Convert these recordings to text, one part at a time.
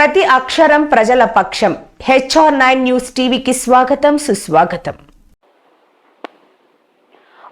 ప్రతి అక్షరం ప్రజల పక్షం. HR9 న్యూస్ టీవీకి స్వాగతం, సుస్వాగతం.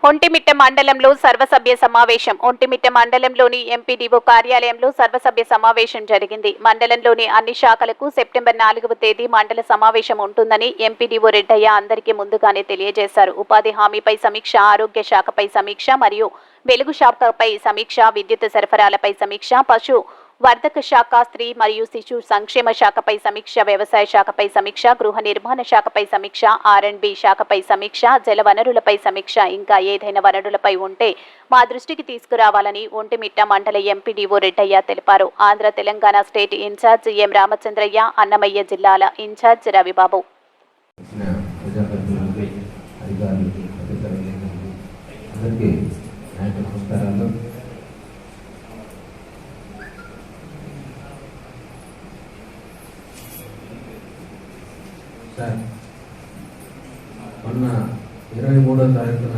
ఒంటిమిట్ట మండలంలో సర్వసభ్య సమావేశం. ఒంటిమిట్ట మండలంలోని ఎంపీడీఓ కార్యాలయంలో సర్వసభ్య సమావేశం జరిగింది. మండలంలోని అన్ని శాఖలకు సెప్టెంబర్ 4వ తేదీ మండల సమావేశం ఉంటుందని ఎంపీడీఓ రెడ్డయ్య అందరికీ ముందుగానే తెలియజేశారు. ఉపాధి హామీపై సమీక్ష, ఆరోగ్య శాఖపై సమీక్ష మరియు వెలుగు శాఖపై సమీక్ష, విద్యుత్ సరఫరాలపై సమీక్ష, పశు వర్ధక శాఖ, స్త్రీ మరియు శిశు సంక్షేమ శాఖపై సమీక్ష, వ్యవసాయ శాఖపై సమీక్ష, గృహ నిర్మాణ శాఖపై సమీక్ష, R&B శాఖపై సమీక్ష, జల వనరులపై సమీక్ష, ఇంకా ఏదైనా వనరులపై ఉంటే మా దృష్టికి తీసుకురావాలని ఒంటిమిట్ట మండల ఎంపీడీఓ రెడ్డయ్య తెలిపారు. ఆంధ్ర తెలంగాణ స్టేట్ ఇన్ఛార్జ్ ఎం రామచంద్రయ్య, అన్నమయ్య జిల్లాల ఇన్ఛార్జ్ రవిబాబు. మొన్న 23వ తారీఖున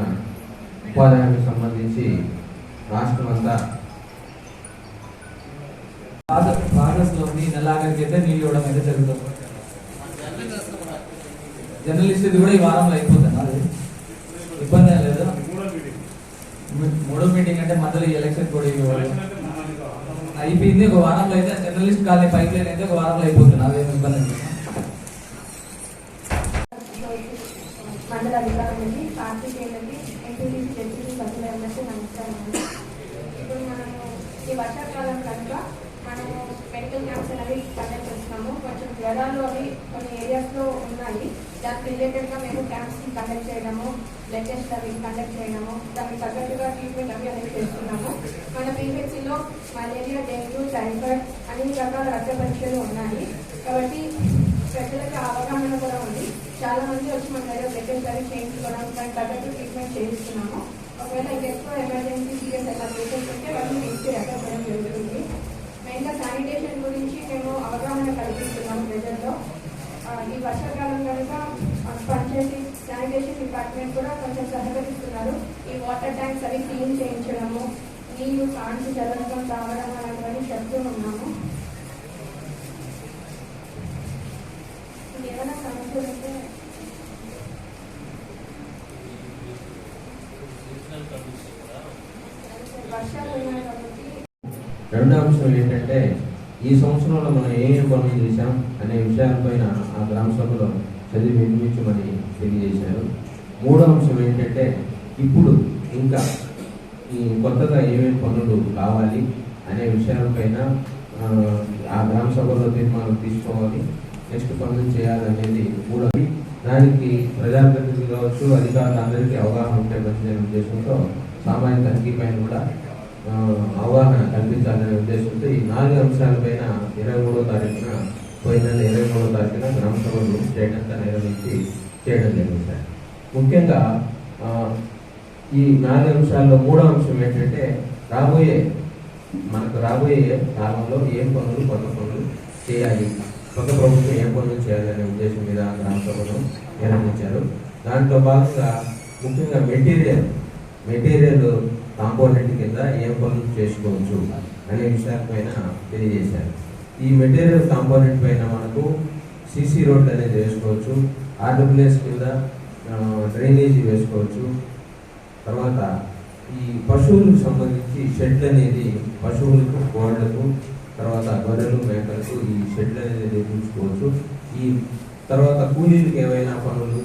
ఉపాధి హామీకి సంబంధించి రాష్ట్రమంతా ఆగస్టులోని నెలాఖరికైతే నీళ్ళు ఇవ్వడం అయితే జరుగుతుంది. జర్నలిస్ట్ ఇది కూడా ఈ వారంలో అయిపోతుంది. అది ఇబ్బంది ఏం లేదు. మూడో మీటింగ్ అంటే మధ్యలో ఎలక్షన్ కూడా అయిపోయింది. ఒక వారంలో అయితే జర్నలిస్ట్ కాలనీ పైప్ లైన్ అయితే ఒక వారంలో అయిపోతుంది. అదేమి ఇబ్బంది లేదు. మండల అధికారులకి, పార్టీలకి, ఎంపీటీసీ, డెప్యూటీ సభ్యులందరికీ నమస్కారం. ఇప్పుడు మనము ఈ వర్షాకాలం కనుక మనము మెడికల్ క్యాంప్స్ అనేవి కండక్ట్ చేస్తున్నాము. కొంచెం జ్వరాలు అవి కొన్ని ఏరియాస్లో ఉన్నాయి. దానికి రిలేటెడ్గా మేము క్యాంప్స్ కండక్ట్ చేయడము, బ్లడ్ టెస్ట్ అవి కండక్ట్ చేయడము, దానికి తగ్గట్టుగా ట్రీట్మెంట్ అవి అనేది చేస్తున్నాము. మన PHCలో మలేరియా, డెంగ్యూ, టైఫాయిడ్ అన్ని రకాల రక్త పరీక్షలు ఉన్నాయి. కాబట్టి ప్రజలకి అవగాహన కూడా ఉంది. చాలా మంది వచ్చి మన దగ్గర బ్లడ్ టెస్ట్ అవి చేయించుకోవడం, దానికి తగ్గట్టు ట్రీట్మెంట్ చేయిస్తున్నాము. ఒకవేళ ఇంకెక్కువ ఎమర్జెన్సీ సీరియస్ అట్లా పేషెంట్స్ ఉంటే వాళ్ళని ఇంటికి రెఫర్ చేయడం జరుగుతుంది. మెయిన్గా శానిటేషన్ గురించి మేము అవగాహన కల్పిస్తున్నాము ప్రజల్లో. ఈ వర్షాకాలం కనుక పంచాయతీ శానిటేషన్ డిపార్ట్మెంట్ కూడా కొంచెం సహకరిస్తున్నారు. ఈ వాటర్ ట్యాంక్స్ అవి క్లీన్ చేయించడము, నీళ్లు కాంచి చదవడం, తాగడం అలాంటివన్నీ చెప్తూ ఉన్నాము. ఏమైనా సమస్యలు ఉంటే వర్షాలు ఉన్నాయి కాబట్టి. రెండో అంశం ఏంటంటే, ఈ సంవత్సరంలో మనం ఏం పనులు చేశాం అనే విషయాలపైన ఆ గ్రామ సభలో చదివి వినిపించమని తెలియజేశారు. మూడో అంశం ఏంటంటే, ఇప్పుడు ఇంకా ఈ కొత్తగా ఏమేమి పనులు కావాలి అనే విషయాలపైన ఆ గ్రామ సభలో తీర్మానం తీసుకోవాలి, నెక్స్ట్ పనులు చేయాలనేది మూడోది. దానికి ప్రజాప్రతినిధులు కావచ్చు, అధికారులు అందరికీ అవగాహన ఉంటే మంచిదనే ఉద్దేశంతో సామాజిక తనిఖీ పైన కూడా అవగాహన కల్పించాలనే ఉద్దేశంతో ఈ 4 అంశాలపైన 23వ తారీఖున పోయిన 23వ తారీఖున గ్రామ సభలు స్టేట్ అంతా నిర్వహించి చేయడం జరిగింది సార్. ముఖ్యంగా ఈ 4 అంశాల్లో మూడో అంశం ఏంటంటే, మనకు రాబోయే కాలంలో ఏం పనులు, కొత్త పనులు చేయాలి, కొత్త ప్రభుత్వం ఏం పనులు చేయాలనే ఉద్దేశం మీద గ్రామ సభను నిర్వహించారు. దాంట్లో భాగంగా ముఖ్యంగా మెటీరియల్ కాంపోనెంట్ కింద ఏం పనులు చేసుకోవచ్చు అనే విషయాలపైన తెలియజేశారు. ఈ మెటీరియల్ కాంపోనెంట్ పైన మనకు CC రోడ్లు అనేది వేసుకోవచ్చు, RWS కింద డ్రైనేజీ వేసుకోవచ్చు. తర్వాత ఈ పశువులకు సంబంధించి షెడ్ అనేది పశువులకు, కోళ్లకు, తర్వాత గొర్రెలు, మేకలకు ఈ షెడ్ అనేది నిర్మించుకోవచ్చు. ఈ తర్వాత కూలీలకు ఏవైనా పనులు